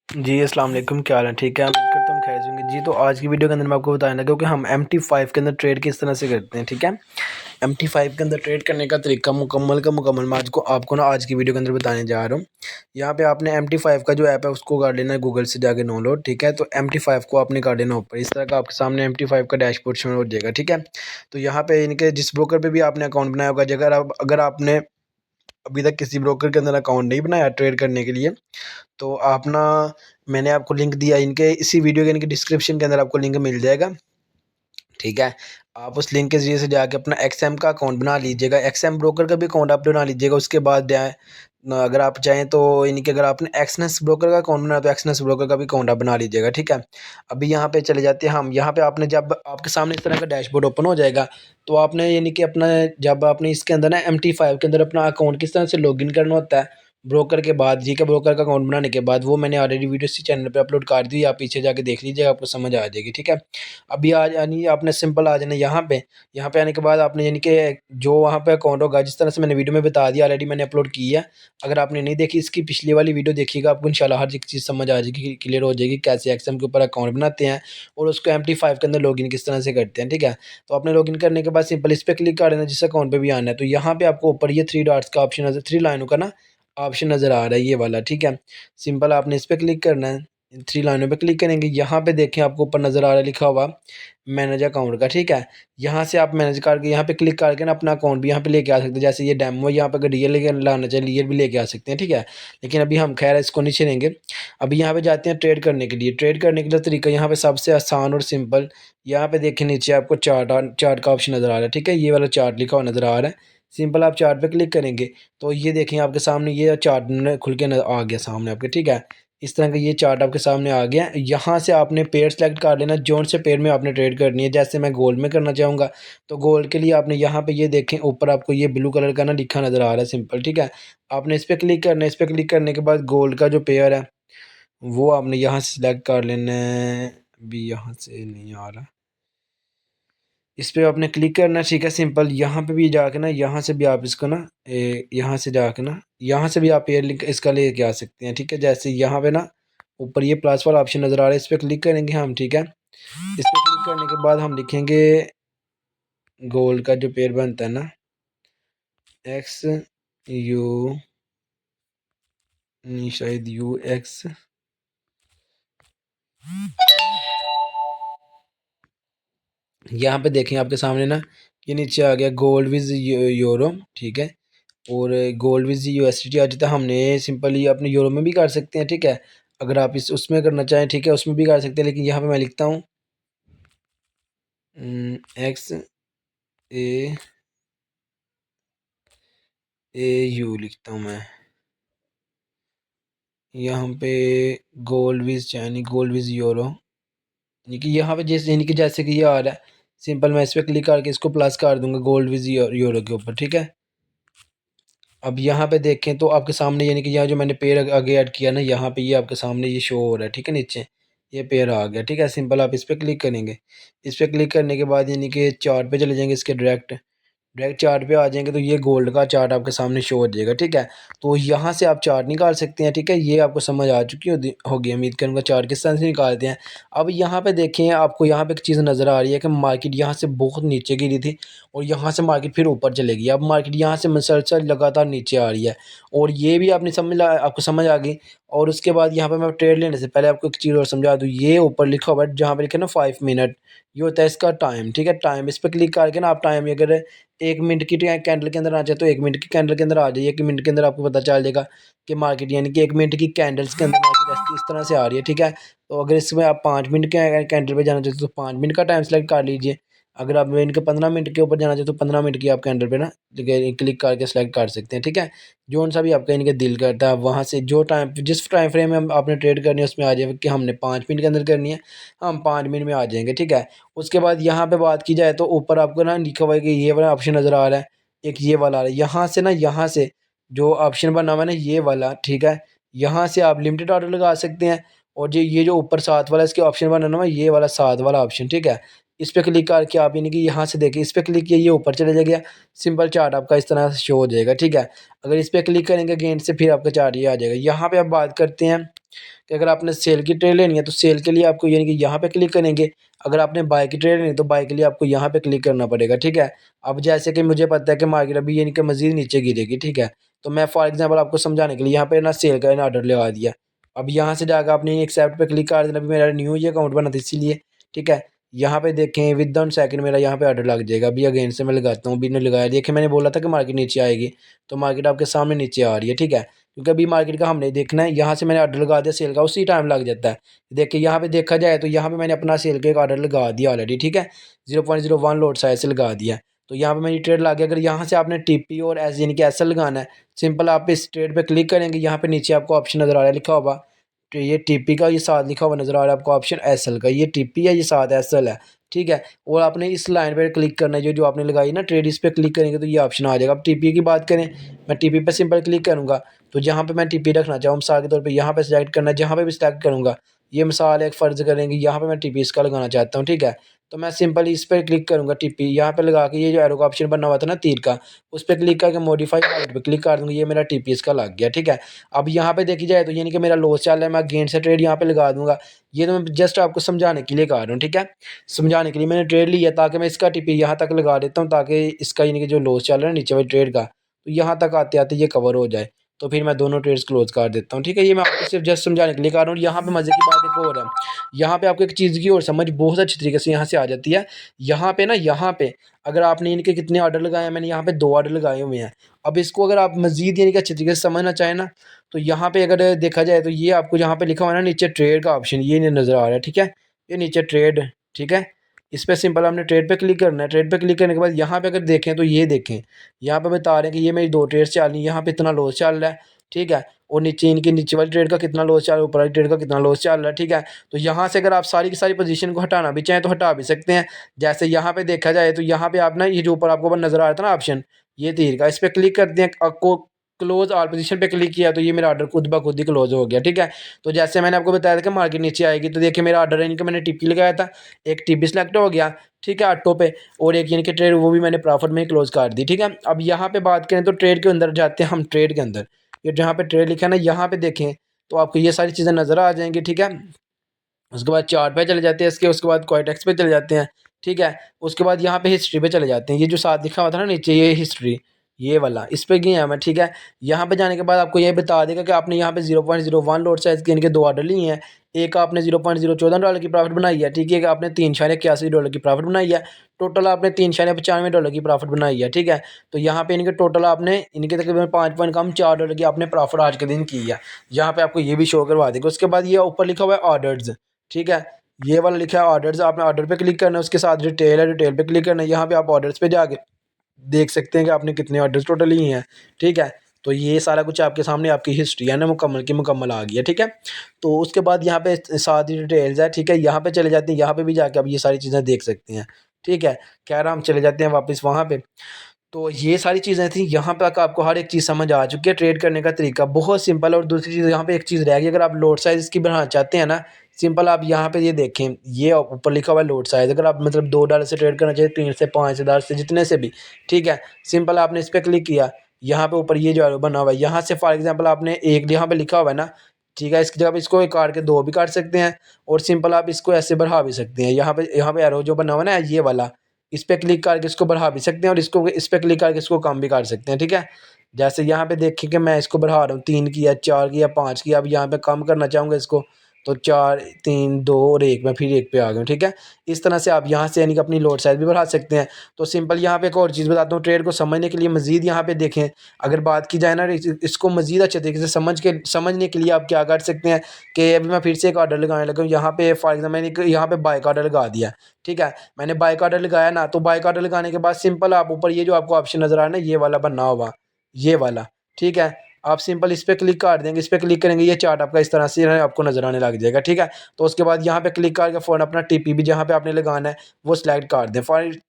जी, अस्सलाम वालेकुम, क्या हाल है? ठीक है, उम्मीद करता हूँ खैरियत से होंगे। जी, तो आज की वीडियो के अंदर मैं आपको बताने लगा कि हम MT5 के अंदर ट्रेड किस तरह से करते हैं, ठीक है? MT5 के अंदर ट्रेड करने का तरीका मुकम्मल मैं आज को आपको ना आज की वीडियो के अंदर बताने जा रहा हूँ। यहाँ पे आपने MT5 का जो ऐप है उसको कर लेना है गूगल से जाके डाउनलोड, ठीक है? तो MT5 को आपने कर लेना ऊपर, इस तरह का आपके सामने MT5 का डैशबोर्ड शो हो जाएगा, ठीक है? तो यहाँ पे इनके जिस ब्रोकर पे भी आपने अकाउंट बनाया होगा, अगर आपने अभी तक किसी ब्रोकर के अंदर अकाउंट नहीं बनाया ट्रेड करने के लिए, तो आप ना मैंने आपको लिंक दिया इनके इसी वीडियो के इनके डिस्क्रिप्शन के अंदर आपको लिंक मिल जाएगा, ठीक है? आप उस लिंक के ज़रिए से जाके अपना एक्सएम का अकाउंट बना लीजिएगा, एक्सएम ब्रोकर का भी अकाउंट आप बना लीजिएगा। उसके बाद अगर आप चाहें तो इनके अगर आपने एक्सनेस ब्रोकर का अकाउंट बनाया तो एक्सनेस ब्रोकर का भी अकाउंट आप बना लीजिएगा, ठीक है? अभी यहाँ पे चले जाते हैं हम, यहाँ पे आपने जब आपके सामने इस तरह का डैशबोर्ड ओपन हो जाएगा, तो आपने यानी कि अपना जब आपने इसके अंदर ना MT5 के अंदर अपना अकाउंट किस तरह से लॉगिन करना होता है ब्रोकर के बाद, जी, के ब्रोकर का अकाउंट बनाने के बाद, वो मैंने ऑलरेडी वीडियो इसी चैनल पे अपलोड कर दी, आप पीछे जाके देख लीजिएगा, आपको समझ आ जाएगी, ठीक है? अभी आज यानी आपने सिंपल आ जाना यहाँ पे आने के बाद आपने यानी कि जो वहाँ पे अकाउंट होगा जिस तरह से मैंने वीडियो में बता दिया, ऑलरेडी मैंने अपलोड की है। अगर आपने नहीं देखी इसकी पिछली वाली वीडियो देखिएगा, आपको इंशाल्लाह हर एक चीज़ समझ आ जाएगी, क्लियर हो जाएगी कैसे एक्सएम के ऊपर अकाउंट बनाते हैं और उसको MT5 के अंदर लॉगिन किस तरह से करते हैं, ठीक है? तो आपने लॉगिन करने के बाद सिंपल इस पे क्लिक कर देना जिस अकाउंट पे भी आना है। तो यहाँ पे आपको ऊपर ये 3 डॉट्स का ऑप्शन नज़र 3 लाइनों का ना ऑप्शन नज़र आ रहा है, ये वाला, ठीक है? सिंपल आपने इस पे क्लिक करना है, इन 3 लाइनों पे क्लिक करेंगे, यहाँ पे देखें आपको ऊपर नज़र आ रहा है लिखा हुआ मैनेज अकाउंट का, ठीक है? यहाँ से आप मैनेज करके यहाँ पे क्लिक करके ना अपना अकाउंट भी यहाँ पे लेके आ सकते हैं। जैसे ये डेमो है, यहाँ पे अगर रियल लेके लाना चाहिए रियल भी लेके आ सकते हैं, ठीक है? लेकिन अभी हम खैर इसको नहीं छेड़ेंगे। अभी यहाँ पे जाते हैं ट्रेड करने के लिए। ट्रेड करने के लिए तरीका यहाँ पे सबसे आसान और सिंपल, यहाँ पे देखिए नीचे आपको चार्ट का ऑप्शन नज़र आ रहा है, ठीक है? ये वाला चार्ट लिखा हुआ नज़र आ रहा है। सिंपल आप चार्ट पे क्लिक करेंगे तो ये देखें आपके सामने ये चार्ट खुल के आ गया सामने आपके, ठीक है? इस तरह का ये चार्ट आपके सामने आ गया। यहाँ से आपने पेयर सेलेक्ट कर लेना, जौन से पेयर में आपने ट्रेड करनी है। जैसे मैं गोल्ड में करना चाहूँगा, तो गोल्ड के लिए आपने यहाँ पे ये देखें ऊपर आपको ये ब्लू कलर का ना लिखा नज़र आ रहा है सिंपल, ठीक है? आपने इस पे क्लिक करना है, इस पे क्लिक करने के बाद गोल्ड का जो पेयर है, वो आपने यहाँ से सिलेक्ट कर लेना है। अभी यहाँ से नहीं आ रहा। इस पे आपने क्लिक करना है, ठीक है? सिंपल यहाँ पे भी जाके ना यहाँ से भी आप इसको ना यहाँ से जाके ना यहाँ से भी आप पेयर लिंक इसका लेके आ सकते हैं, ठीक है? जैसे यहाँ पे ना ऊपर ये प्लस वाला ऑप्शन नज़र आ रहा है, इस पे क्लिक करेंगे हम, ठीक है? इस पे क्लिक करने के बाद हम लिखेंगे गोल्ड का जो पेयर बनता है ना एक्स यू शायद UX, यहाँ पे देखें आपके सामने ना ये नीचे आ गया गोल्ड विज यूरो, ठीक है? और गोल्ड विज USDT आ जाता है। हमने सिंपली अपने यूरो में भी कर सकते हैं, ठीक है? अगर आप इस उसमें करना चाहें, ठीक है, उसमें भी कर सकते हैं, लेकिन यहाँ पे मैं लिखता हूँ XAU लिखता हूँ मैं यहाँ पे गोल्ड विज यानी गोल्ड विज यूरो, यानी कि यहाँ पे जैसे यानी कि जैसे कि ये आ रहा है, सिंपल मैं इस पर क्लिक करके इसको प्लस कर दूंगा गोल्ड विज यूरो के ऊपर, ठीक है? अब यहाँ पे देखें तो आपके सामने यानी कि यहाँ जो मैंने पेयर आगे ऐड किया ना, यहाँ पे ये आपके सामने ये शो हो रहा है, ठीक है? नीचे ये पेयर आ गया, ठीक है? सिंपल आप इस पर क्लिक करेंगे, इस पर क्लिक करने के बाद यानी कि चार्ट पे चले जाएंगे इसके डायरेक्ट डायरेक्ट चार्ट पे आ जाएंगे तो ये गोल्ड का चार्ट आपके सामने शो हो जाएगा, ठीक है? तो यहाँ से आप चार्ट निकाल सकते हैं, ठीक है? ये आपको समझ आ चुकी होगी उम्मीद करूँगा चार्ट किस तरह से निकालते हैं। अब यहाँ पे देखें आपको यहाँ पे एक चीज़ नज़र आ रही है कि मार्केट यहाँ से बहुत नीचे गिरी थी और यहाँ से मार्केट फिर ऊपर चलेगी। अब मार्केट यहाँ से मुसलसल लगातार नीचे आ रही है और ये भी आपने आपको समझ आ गई। और उसके बाद यहाँ पे मैं ट्रेड लेने से पहले आपको एक चीज़ और समझा दूँ, ये ऊपर लिखा हुआ है जहाँ पे लिखा है ना 5 मिनट, ये होता है इसका टाइम, ठीक है? टाइम इस पर क्लिक करके ना आप टाइम अगर 1 मिनट की कैंडल के अंदर आ जाए तो 1 मिनट की कैंडल के अंदर आ जाइए, 1 मिनट के अंदर आपको पता चल जाएगा कि मार्केट यानी कि 1 मिनट की कैंडल्स के अंदर मार्केट इस तरह से आ रही है, ठीक है? तो अगर इसमें आप 5 मिनट के कैंडल पे जाना चाहते हो तो 5 मिनट का टाइम सेलेक्ट कर लीजिए। अगर आप इनके 15 मिनट के ऊपर जाना चाहते हो तो 15 मिनट की आप कैंडल पे ना क्लिक करके सेलेक्ट कर सकते हैं, ठीक है? जौन सा भी आपका इनके दिल करता है वहाँ से जो टाइम जिस टाइम फ्रेम में आपने ट्रेड करनी है उसमें आ जाए कि हमने 5 मिनट के अंदर करनी है, हम 5 मिनट में आ जाएंगे, ठीक है? उसके बाद यहाँ पे बात की जाए तो ऊपर आपको ना लिखा हुआ है कि ये वाला ऑप्शन नज़र आ रहा है, एक ये वाला आ रहा है। यहाँ से जो ऑप्शन बना हुआ है ना ये वाला, ठीक है? यहाँ से आप लिमिटेड ऑर्डर लगा सकते हैं और जो ये जो ऊपर 7 वाला इसके ऑप्शन बना हुआ है ये वाला 7 वाला ऑप्शन, ठीक है? इस पे क्लिक करके आप यानी कि यहाँ से देखिए इस पे क्लिक किया ये ऊपर चला जाएगा, सिंपल चार्ट आपका इस तरह से शो हो जाएगा, ठीक है? अगर इस पे क्लिक करेंगे अगेन से फिर आपका चार्ट ये आ जाएगा। यहाँ पे आप बात करते हैं कि अगर आपने सेल की ट्रेड लेनी है तो सेल के लिए आपको यानी कि यहाँ पे क्लिक करेंगे। अगर आपने बाय की ट्रेड लेनी है तो बाय के लिए आपको यहाँ पे क्लिक करना पड़ेगा, ठीक है। अब जैसे कि मुझे पता है कि मार्केट अभी यानी कि मज़ीद नीचे गिरेगी, ठीक है। तो मैं फॉर एग्ज़ाम्पल आपको समझाने के लिए यहाँ पे ना सेल का ना ऑर्डर लगा दिया। अब यहाँ से जाकर आपने एक्सेप्ट पे क्लिक कर देना। अभी मेरा न्यू ही अकाउंट बना था इसीलिए, ठीक है। यहाँ पे देखें विदिन सेकंड मेरा यहाँ पे ऑर्डर लग जाएगा। अभी अगेन से मैं लगाता हूँ, अभी ने लगाया। देखिए मैंने बोला था कि मार्केट नीचे आएगी, तो मार्केट आपके सामने नीचे आ रही है, ठीक है। क्योंकि अभी मार्केट का हमने देखना है। यहाँ से मैंने ऑर्डर लगा दिया सेल का, उसी टाइम लग जाता है। देखिए यहाँ पे देखा जाए तो यहाँ पे मैंने अपना सेल का एक ऑर्डर लगा दिया ऑलरेडी, ठीक है। 0.01 लॉट साइज से लगा दिया, तो यहाँ पे मेरी ट्रेड लग गया। अगर यहाँ से आपने टीपी और एस यानी कि एसएल लगाना है, सिंपल आप इस ट्रेड पे क्लिक करेंगे। यहाँ पे नीचे आपको ऑप्शन नज़र आ रहा है लिखा होगा, तो ये टीपी का, ये साथ लिखा हुआ नज़र आ रहा है आपको ऑप्शन एसएल का। ये टीपी है, ये साथ एसएल है, ठीक है। और आपने इस लाइन पर क्लिक करना है जो जो आपने लगाई ना ट्रेड, इस पर क्लिक करेंगे तो ये ऑप्शन आ जाएगा। अब टीपी की बात करें, मैं टीपी पे सिंपल क्लिक करूँगा तो जहाँ पे मैं टीपी रखना चाहूँ मिसाल के तौर पे यहाँ पे सिलेक्ट करना है। जहाँ पे भी सिलेक्ट करूँगा, ये मिसाल एक फ़र्ज़ करेंगे यहाँ पे मैं टीपी इसका लगाना चाहता हूँ, ठीक है। तो मैं सिंपल इस पर क्लिक करूँगा टीपी, यहाँ पे लगा के ये जो एरो का ऑप्शन बना हुआ था ना तीर का, उस पर क्लिक करके मॉडिफाई हाइट पे क्लिक कर दूँगा। ये मेरा टीपी इसका लग गया, ठीक है। अब यहाँ पे देखी जाए तो यानी कि मेरा लॉस चल रहा है, मैं गेन से ट्रेड यहाँ पे लगा दूँगा। ये तो मैं जस्ट आपको समझाने के लिए कर रहा हूँ, ठीक है। समझाने के लिए मैंने ट्रेड ली है ताकि मैं इसका टीपी यहाँ तक लगा देता हूँ, ताकि इसका यानी कि जो लॉस चल रहा है नीचे वाली ट्रेड का, तो यहाँ तक आते-आते ये कवर हो जाए। तो फिर मैं दोनों ट्रेड्स क्लोज़ कर देता हूँ, ठीक है। ये मैं आपको सिर्फ़ जस्ट समझाने के लिए कर रहा हूँ। यहाँ पे मज़े की बात एक और है, यहाँ पे आपको एक चीज़ की और समझ बहुत अच्छी तरीके से यहाँ से आ जाती है। यहाँ पे ना, यहाँ पे अगर आपने इनके कितने ऑर्डर लगाए हैं, मैंने यहाँ पे 2 ऑर्डर लगाए हुए हैं। अब इसको अगर आप मज़ीद यानी कि अच्छे तरीके से समझना चाहें ना, तो यहाँ पे अगर देखा जाए तो ये आपको यहाँ पे लिखा हुआ है ना नीचे ट्रेड का ऑप्शन, ये नहीं नज़र आ रहा है, ठीक है। ये नीचे ट्रेड, ठीक है। इस पे सिंपल हमने ट्रेड पे क्लिक करना है। ट्रेड पे क्लिक करने के बाद यहाँ पे अगर देखें तो ये देखें, यहाँ पे बता रहे हैं कि ये मेरी 2 ट्रेड्स चल रही हैं, यहाँ पे इतना लॉस चल रहा है, ठीक है। और नीचे इनकी नीचे वाली ट्रेड का कितना लॉस चल रहा है, ऊपर वाली ट्रेड का कितना लॉस चल रहा है, ठीक है। तो यहाँ से अगर आप सारी की सारी पोजीशन को हटाना भी चाहें तो हटा भी सकते हैं। जैसे यहाँ पे देखा जाए तो यहाँ पे आप ना ये जो ऊपर आपको नज़र आ रहा था ना ऑप्शन, ये तीर का, इस पे क्लिक करते हैं। आपको क्लोज ऑल पोजीशन पे क्लिक किया तो ये मेरा ऑर्डर खुद ब खुद ही क्लोज हो गया, ठीक है। तो जैसे मैंने आपको बताया था कि मार्केट नीचे आएगी, तो देखिए मेरा ऑर्डर यानी कि मैंने टीपी लगाया था, एक टीपी सेलेक्ट हो गया, ठीक है, ऑटो पे, और एक यानी कि ट्रेड वो भी मैंने प्रॉफिट में ही क्लोज कर दी, ठीक है। अब यहाँ पे बात करें तो ट्रेड के अंदर जाते हैं हम। ट्रेड के अंदर ये जहाँ पे ट्रेड लिखा है ना, यहाँ पे देखें तो आपको ये सारी चीज़ें नज़र आ जाएंगी, ठीक है। उसके बाद चार्ट पे चले जाते हैं इसके, उसके बाद क्वाइटेक्स पे चले जाते हैं, ठीक है। उसके बाद यहाँ पे हिस्ट्री पे चले जाते हैं। ये जो साथ लिखा हुआ था ना नीचे, ये हिस्ट्री, ये वाला, इस पे गया मैं, ठीक है। यहाँ पे जाने के बाद आपको ये बता देगा कि आपने यहाँ पे 0.01 लॉट साइज़ के इनके 2 ऑर्डर लिए हैं। एक आपने $0.014 की प्रॉफिट बनाई है, ठीक है। एक आपने $3.81 की प्रॉफिट बनाई है। टोटल आपने $3.95 की प्रॉफिट बनाई है, ठीक है। तो यहाँ पे इनके टोटल आपने इनके तकरीबन 5 पॉइंट कम $4 की आपने प्रॉफिट आज के दिन की है। यहाँ पे आपको ये भी शो करवा देगा। उसके बाद ये ऊपर लिखा हुआ है ऑर्डर्स, ठीक है। ये वाला लिखा है ऑर्डर्स, आपने ऑर्डर पे क्लिक करना है। उसके साथ डिटेल है, डिटेल पे क्लिक करना है। यहाँ पे आप ऑर्डर्स पे जाके देख सकते हैं कि आपने कितने ऑर्डर्स टोटल लिए हैं, ठीक है। तो ये सारा कुछ आपके सामने आपकी हिस्ट्री है ना, मुकम्मल की मुकम्मल आ गई है, ठीक है। तो उसके बाद यहाँ पे साथ ही डिटेल्स है, ठीक है। यहाँ पे चले जाते हैं, यहाँ पे भी जाके आप ये सारी चीज़ें देख सकते हैं, ठीक है। खैर हम चले जाते हैं वापस वहाँ पे। तो ये सारी चीज़ें थी, यहाँ तक आपको हर एक चीज़ समझ आ चुकी है। ट्रेड करने का तरीका बहुत सिंपल है। और दूसरी चीज़ यहाँ पे एक चीज़ रह गई, अगर आप लोड साइज़ इसकी बढ़ाना चाहते हैं ना, सिंपल आप यहाँ पे ये देखें, ये ऊपर लिखा हुआ है लोड साइज़। अगर आप मतलब $2 से ट्रेड करना चाहिए, 3 से 5 से 10 से जितने से भी, ठीक है। सिंपल आपने इस पर क्लिक किया, यहाँ पे ऊपर ये जो एरो बना हुआ है, यहाँ से फॉर एग्जाम्पल आपने एक यहाँ पे लिखा हुआ है ना, ठीक है। इसकी जगह पे इसको काट के 2 भी काट सकते हैं, और सिंपल आप इसको ऐसे बढ़ा भी सकते हैं। यहाँ पे एरो जो बना हुआ है ना ये वाला, इस पे क्लिक करके इसको बढ़ा भी सकते हैं, और इसको इस पे क्लिक करके इसको कम भी कर सकते हैं, ठीक है। जैसे यहाँ पे देखें कि मैं इसको बढ़ा रहा हूँ, 3 किया, 4 किया, 5 किया। अब यहाँ पे कम करना चाहूँगा इसको, तो 4, 3, 2 और 1, मैं फिर 1 पे आ गया हूँ, ठीक है। इस तरह से आप यहाँ से यानी कि अपनी लोड साइज़ भी बढ़ा सकते हैं। तो सिंपल यहाँ पे एक और चीज़ बताता हूँ, ट्रेड को समझने के लिए मज़ीद यहाँ पे देखें, अगर बात की जाए ना इसको मज़ीद अच्छे तरीके से समझने के लिए आप क्या कर सकते हैं कि अभी मैं फिर से एक ऑर्डर लगाने लगा हूँ। यहाँ पे फॉर एग्जाम्पल मैंने यहाँ पे बाय का ऑर्डर लगा दिया, ठीक है। मैंने बाय का ऑर्डर लगाया ना, तो बाय का ऑर्डर लगाने के बाद सिंपल आप ऊपर ये जो आपको ऑप्शन नज़र आ रहा है ना, ये वाला बना हुआ, ये वाला, ठीक है। आप सिंपल इस पे क्लिक कर देंगे, इस पे क्लिक करेंगे, ये चार्ट आपका इस तरह से आपको नज़र आने लग जाएगा, ठीक है। तो उसके बाद यहाँ पे क्लिक करके फ़ौरन अपना टीपी भी जहाँ पे आपने लगाना है वो सिलेक्ट कर दें।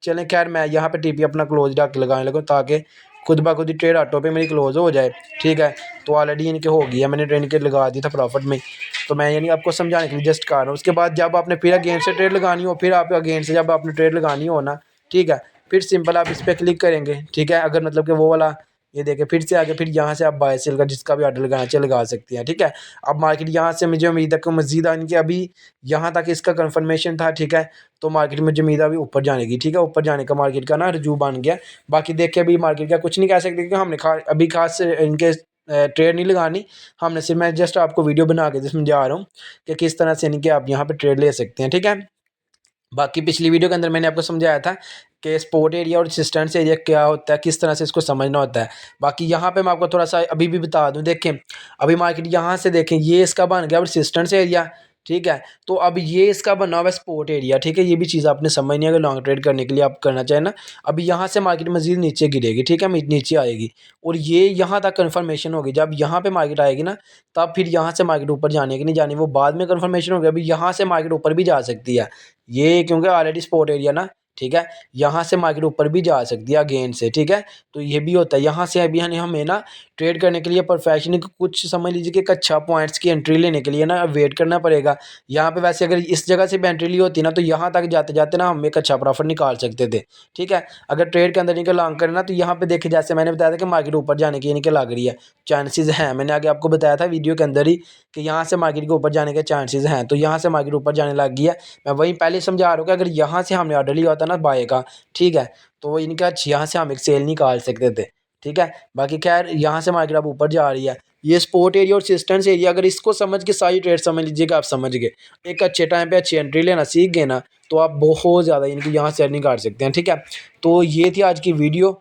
चलें खैर मैं यहाँ पे टीपी अपना क्लोज रख के लगाने लगूँ, ताकि खुद ब खुद ही ट्रेड ऑटो पे मेरी क्लोज हो जाए, ठीक है। तो ऑलरेडी इनके हो गई है, मैंने ट्रेड के लगा दी था प्रॉफिट में, तो मैं यानी आपको समझाने के लिए जस्ट कर रहा हूँ। उसके बाद जब आपने फिर अगेन से ट्रेड लगानी हो, फिर आप अगेन से जब आपने ट्रेड लगानी हो ना, ठीक है, फिर सिंपल आप इस पर क्लिक करेंगे, ठीक है। अगर मतलब कि वो वाला ये देखें फिर से आगे, फिर यहाँ से आप बाय सेल का जिसका भी ऑर्डर लगाना चाहिए लगा सकते हैं, ठीक है। अब मार्केट यहाँ से मुझे उम्मीद है कि मज़ीद इनकी अभी यहाँ तक इसका कंफर्मेशन था, ठीक है। तो मार्केट में मुझे उम्मीद है अभी ऊपर जाने की, ठीक है, ऊपर जाने का मार्केट का ना रजू बन गया। बाकी देखिए अभी मार्केट का कुछ नहीं कह सकते क्योंकि हमने अभी खास इनके ट्रेड नहीं लगानी। हमने सिर्फ, मैं जस्ट आपको वीडियो बना के समझा रहा हूँ कि किस तरह से इनके आप यहाँ पे ट्रेड ले सकते हैं, ठीक है। बाकी पिछली वीडियो के अंदर मैंने आपको समझाया था कि सपोर्ट एरिया और रेजिस्टेंस एरिया क्या होता है, किस तरह से इसको समझना होता है। बाकी यहाँ पे मैं आपको थोड़ा सा अभी भी बता दूं, देखें अभी मार्केट यहाँ से देखें ये इसका बन गया अब रेजिस्टेंस एरिया, ठीक है। तो अब ये इसका बना हुआ है सपोर्ट एरिया, ठीक है। ये भी चीज़ आपने समझनी है अगर लॉन्ग ट्रेड करने के लिए आप करना चाहें ना। अभी यहाँ से मार्केट मजीद नीचे गिरेगी, ठीक है, नीचे आएगी और ये यहाँ तक कन्फर्मेशन होगी। जब यहाँ पे मार्केट आएगी ना तब फिर यहाँ से मार्केट ऊपर जाने की नहीं जानी, वो बाद में कन्फर्मेशन होगी। अभी यहाँ से मार्केट ऊपर भी जा सकती है ये, क्योंकि ऑलरेडी सपोर्ट एरिया ना, ठीक है। यहाँ से मार्केट ऊपर भी जा सकती है अगेन से, ठीक है। तो ये भी होता है यहाँ से अभी हमें ना ट्रेड करने के लिए प्रोफेशनल कुछ समझ लीजिए कि एक अच्छा पॉइंट्स की एंट्री लेने के लिए ना वेट करना पड़ेगा। यहाँ पे वैसे अगर इस जगह से भी एंट्री ली होती ना तो यहाँ तक जाते जाते ना हम एक अच्छा प्रॉफिट निकाल सकते थे, ठीक है। अगर ट्रेड के अंदर निकल लॉन्ग करना तो यहाँ पे देखे जैसे मैंने बताया था कि मार्केट ऊपर जाने की निकल लग रही है, चांसेस हैं। मैंने आगे आपको बताया था वीडियो के अंदर ही कि यहाँ से मार्केट के ऊपर जाने के चांसेस हैं। तो यहाँ से मार्केट ऊपर जाने लग गई है। मैं वहीं पहले समझा रहा हूँ कि अगर यहाँ से हमने ऑर्डर लिया होता ना बाय का, ठीक है, तो इनका यहाँ से हम एक सेल निकाल सकते थे, ठीक है। बाकी खैर यहाँ से मार्केट अब ऊपर जा रही है। ये सपोर्ट एरिया और रेजिस्टेंस एरिया अगर इसको समझ के सारी ट्रेड समझ लीजिएगा, आप समझ गए, एक अच्छे टाइम पे अच्छी एंट्री लेना सीख गए ना तो आप बहुत ज़्यादा इनकी यहाँ से अर्निंग कर सकते हैं, ठीक है। तो ये थी आज की वीडियो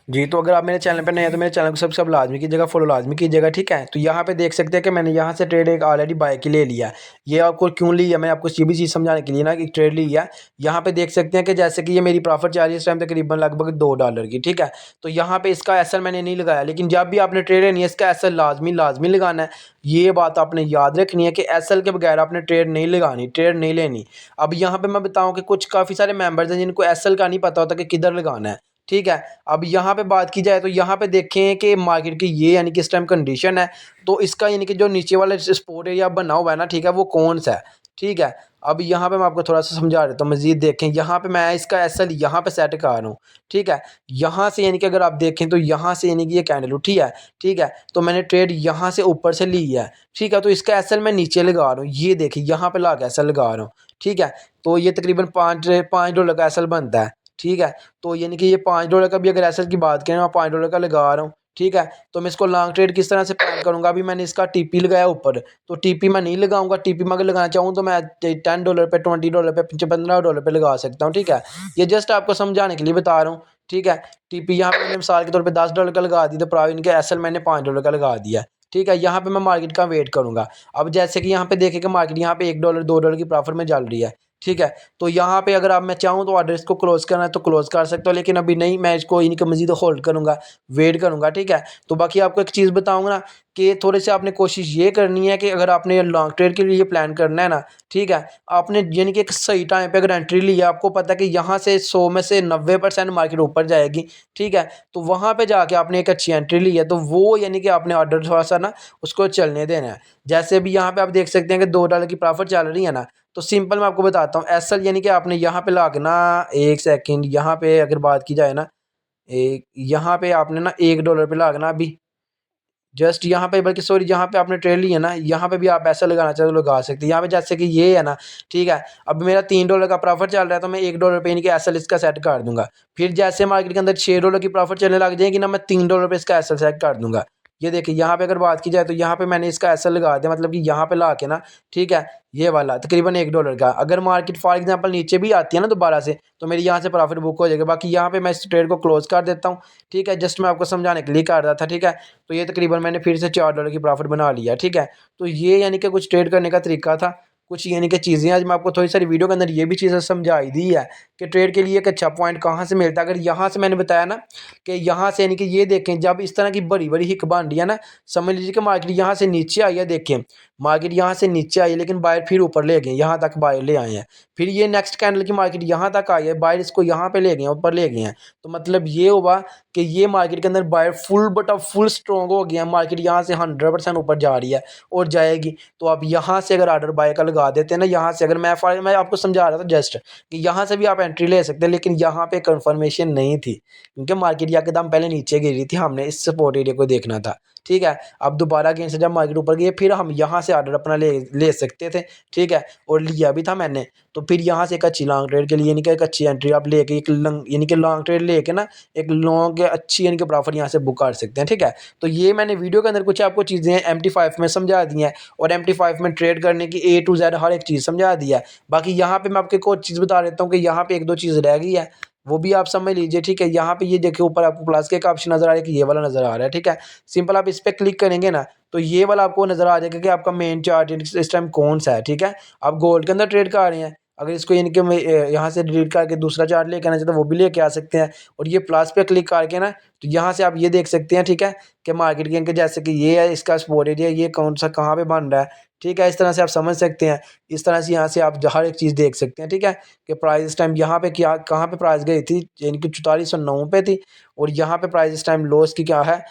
जी। तो अगर आप मेरे चैनल पर नए हैं तो मेरे चैनल को सब लाजमी कीजिएगा, फॉलो लाजमी कीजिएगा, ठीक है। तो यहाँ पे देख सकते हैं कि मैंने यहाँ से ट्रेड एक ऑलरेडी बाय की ले लिया। ये आपको क्यों लिया, मैंने आपको ये भी चीज़ समझाने के लिए ना कि ट्रेड लिया। यहाँ पे देख सकते हैं कि जैसे कि ये मेरी प्रॉफिट जा रही है इस टाइम तकरीबन लगभग $2 की, ठीक है। तो यहाँ पे इसका एसएल मैंने नहीं लगाया, लेकिन जब भी आपने ट्रेड लेनी है इसका एसएल लाजमी लगाना है। ये बात आपने याद रखनी है कि एसएल के बगैर आपने ट्रेड नहीं लगानी, ट्रेड नहीं लेनी। अब यहाँ पे मैं बताऊँ कि कुछ काफ़ी सारे मेंबर्स हैं जिनको एसएल का नहीं पता होता कि किधर लगाना है, ठीक है। अब यहाँ पे बात की जाए तो यहाँ पे देखें कि मार्केट की ये यानी कि इस टाइम कंडीशन है। तो इसका यानी कि जो नीचे वाला सपोर्ट एरिया बना हुआ है ना, ठीक है, वो कौन सा है, ठीक है। अब यहाँ पे मैं आपको थोड़ा सा समझा देता हूँ मज़ीद। देखें यहाँ पे मैं इसका एसएल यहाँ पे सेट कर रहा हूँ, ठीक है। यहाँ से यानी कि अगर आप देखें तो यहाँ से यानी कि ये कैंडल उठी है, ठीक है। तो मैंने ट्रेड यहाँ से ऊपर से ली है, ठीक है। तो इसका एसएल मैं नीचे लगा रहा हूँ, ये देखिए यहाँ पे ला के एसएल लगा रहा हूँ, ठीक है। तो ये तकरीबन $5 का एसएल बनता है, ठीक है। तो यानी कि ये $5 का भी अगर एसएल की बात करें मैं $5 का लगा रहा हूँ, ठीक है। तो मैं इसको लॉन्ग ट्रेड किस तरह से प्लान करूँगा, अभी मैंने इसका टीपी लगाया ऊपर, तो टीपी मैं नहीं लगाऊंगा। टीपी में अगर लगाना चाहूँ तो मैं $10 पे, $20 पे, $15 पे लगा सकता हूँ, ठीक है। ये जस्ट आपको समझाने के लिए बता रहा हूँ, ठीक है। टीपी यहाँ पे मैंने मिसाल के तौर पे $10 का लगा दी, तो प्राइस इनके एसएल मैंने $5 का लगा दिया, ठीक है। यहाँ पे मैं मार्केट का वेट करूँगा। अब जैसे कि यहाँ पे देखें कि मार्केट यहाँ पे $1 $2 की प्रॉफिट में चल रही है, ठीक है। तो यहाँ पे अगर आप मैं चाहूँ तो ऑर्डर इसको क्लोज़ करना है तो क्लोज़ कर सकता हूँ, लेकिन अभी नहीं, मैं इसको इनका मज़ीद होल्ड करूँगा, वेट करूँगा, ठीक है। तो बाकी आपको एक चीज़ बताऊँगा ना कि थोड़े से आपने कोशिश ये करनी है कि अगर आपने लॉन्ग ट्रेड के लिए प्लान करना है ना, ठीक है, आपने यानी कि एक सही टाइम पे अगर एंट्री ली है, आपको पता है कि यहाँ से 100 में से 90% मार्केट ऊपर जाएगी, ठीक है। तो वहाँ पे जाके आपने एक अच्छी एंट्री ली है तो वो यानी कि आपने ऑर्डर थोड़ा सा ना उसको चलने देना है। जैसे अभी यहाँ पे आप देख सकते हैं कि $2 की प्रॉफिट चल रही है ना, तो सिंपल मैं आपको बताता हूँ एसएल यानी कि आपने यहाँ पे ला के ना, एक सेकंड, यहाँ पे अगर बात की जाए ना, एक यहाँ पे आपने ना $1 पे लागना अभी जस्ट यहाँ पे, बल्कि सॉरी जहाँ पे आपने ट्रेड ली है ना यहाँ पे भी आप ऐसा लगाना चाहे तो लगा सकते हैं। यहाँ पे जैसे कि ये है ना, ठीक है। अब मेरा $3 का प्रॉफिट चल रहा है तो मैं $1 पे इनके एसएल इसका सेट कर दूंगा। फिर जैसे मार्केट के अंदर $6 की प्रॉफिट चलने लग जाएगी ना, मैं $3 पे इसका एसएल सेट कर दूंगा। ये देखिए यहाँ पे अगर बात की जाए तो यहाँ पे मैंने इसका एसएल लगा दिया, मतलब कि यहाँ पे ला के ना, ठीक है, ये वाला तकरीबन $1 का। अगर मार्केट फॉर एग्जांपल नीचे भी आती है ना दोबारा से तो मेरी यहाँ से प्रॉफिट बुक हो जाएगा। बाकी यहाँ पे मैं इस ट्रेड को क्लोज कर देता हूँ, ठीक है। जस्ट मैं आपको समझाने के लिए कर रहा था, ठीक है। तो ये तकरीबन मैंने फिर से $4 की प्रॉफिट बना लिया, ठीक है। तो ये यानी कि कुछ ट्रेड करने का तरीका था, कुछ यानी कि चीज़ें आज मैं आपको थोड़ी सारी वीडियो के अंदर ये भी चीज़ें समझाई दी है कि ट्रेड के लिए एक अच्छा पॉइंट कहाँ से मिलता है। अगर यहाँ से मैंने बताया ना कि यहाँ से यानी कि ये देखें जब इस तरह की बड़ी बड़ी हिक बन रही है ना, समझ लीजिए कि मार्केट यहाँ से नीचे आई है, देखें मार्केट यहाँ से नीचे आई लेकिन बायर फिर ऊपर ले गए, यहाँ तक बायर ले आए हैं। फिर ये नेक्स्ट कैंडल की मार्केट यहाँ तक आई है, बायर इसको यहाँ पे ले गए हैं, ऊपर ले गए हैं। तो मतलब ये हुआ कि ये मार्केट के अंदर बायर फुल बटा फुल स्ट्रॉन्ग हो गया, मार्केट यहाँ से 100% ऊपर जा रही है और जाएगी। तो आप यहाँ से अगर ऑर्डर बाय का लगा देते हैं ना, यहाँ से अगर मैं आपको समझा रहा था जस्ट कि यहाँ से भी आप एंट्री ले सकते हैं, लेकिन यहाँ पे कंफर्मेशन नहीं थी क्योंकि मार्केट एकदम पहले नीचे गिर रही थी, हमने इस सपोर्ट एरिया को देखना था। ठीक है, अब दोबारा गेंद से जब मार्केट ऊपर गई फिर हम यहाँ से ऑर्डर अपना ले सकते थे। ठीक है, और लिया भी था मैंने। तो फिर यहाँ से एक अच्छी लॉन्ग ट्रेड के लिए यानी कि एक अच्छी एंट्री आप लेके एक यानी कि लॉन्ग ट्रेड लेके ना एक लॉन्ग अच्छी यानी कि प्रॉफिट यहाँ से बुक कर सकते हैं। ठीक है, तो ये मैंने वीडियो के अंदर कुछ आपको चीज़ें MT5 में समझा दी हैं और MT5 में ट्रेड करने की A to Z हर एक चीज़ समझा दी है। बाकी यहाँ पे मैं आपको एक और चीज़ बता देता हूँ कि यहाँ पे एक दो चीज़ रह गई है, वो भी आप समझ लीजिए। ठीक है, यहाँ पे ये देखिए ऊपर आपको प्लस के एक ऑप्शन नजर आ रहा है कि ये वाला नजर आ रहा है। ठीक है, सिंपल आप इस पर क्लिक करेंगे ना तो ये वाला आपको नजर आ जाएगा कि आपका मेन चार्ट इस टाइम कौन सा है। ठीक है, आप गोल्ड के अंदर ट्रेड कर रहे हैं, अगर इसको यानी कि यहाँ से डिलीट करके दूसरा चार्ट लेके आना चाहते हैं वो भी लेके आ सकते हैं। और ये प्लस पे क्लिक करके ना तो यहाँ से आप ये देख सकते हैं। ठीक है, कि मार्केट के अंदर जैसे कि ये है इसका सपोर्ट एरिया, ये कौन सा कहाँ पे बन रहा है। ठीक है, इस तरह से आप समझ सकते हैं। इस तरह से यहाँ से आप हर एक चीज़ देख सकते हैं। ठीक है, कि प्राइस इस टाइम यहाँ पे क्या कहाँ पे प्राइस गई थी, यानी कि 4409 पे थी, और यहाँ पे प्राइस इस टाइम लॉस की क्या है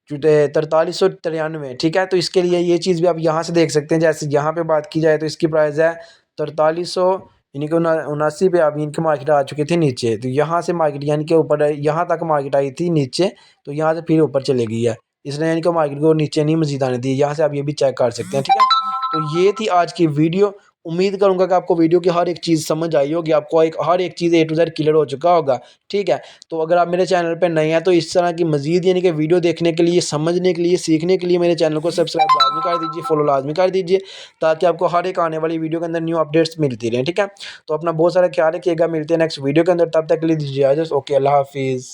4393। ठीक है, तो इसके लिए ये चीज़ भी आप यहाँ से देख सकते हैं। जैसे यहाँ पे बात की जाए तो इसकी प्राइस है 4300 यानी कि 79 पे अभी इनकी मार्केट आ चुकी थी नीचे। तो यहाँ से मार्केट यानी कि ऊपर यहाँ तक मार्केट आई थी नीचे, तो यहाँ से फिर ऊपर चली गई है, इसने यानी कि मार्केट को नीचे नहीं मजीद आने दी। यहाँ से आप ये भी चेक कर सकते हैं। ठीक है, तो ये थी आज की वीडियो। उम्मीद करूंगा कि आपको वीडियो की हर एक चीज़ समझ आई होगी, आपको हर एक चीज़ A to Z क्लियर हो चुका होगा। ठीक है, तो अगर आप मेरे चैनल पर नए हैं तो इस तरह की मजीद यानी कि वीडियो देखने के लिए, समझने के लिए, सीखने के लिए मेरे चैनल को सब्सक्राइब लाजमी कर दीजिए, फॉलो लाजमी कर दीजिए, ताकि आपको हर एक आने वाली वीडियो के अंदर न्यू अपडेट्स मिलती रहें। ठीक है, तो अपना बहुत सारा ख्याल रखिएगा, मिलते हैं नेक्स्ट वीडियो के अंदर, तब तक के लिए दीजिए इजाज़त। ओके, अल्लाह हाफिज़।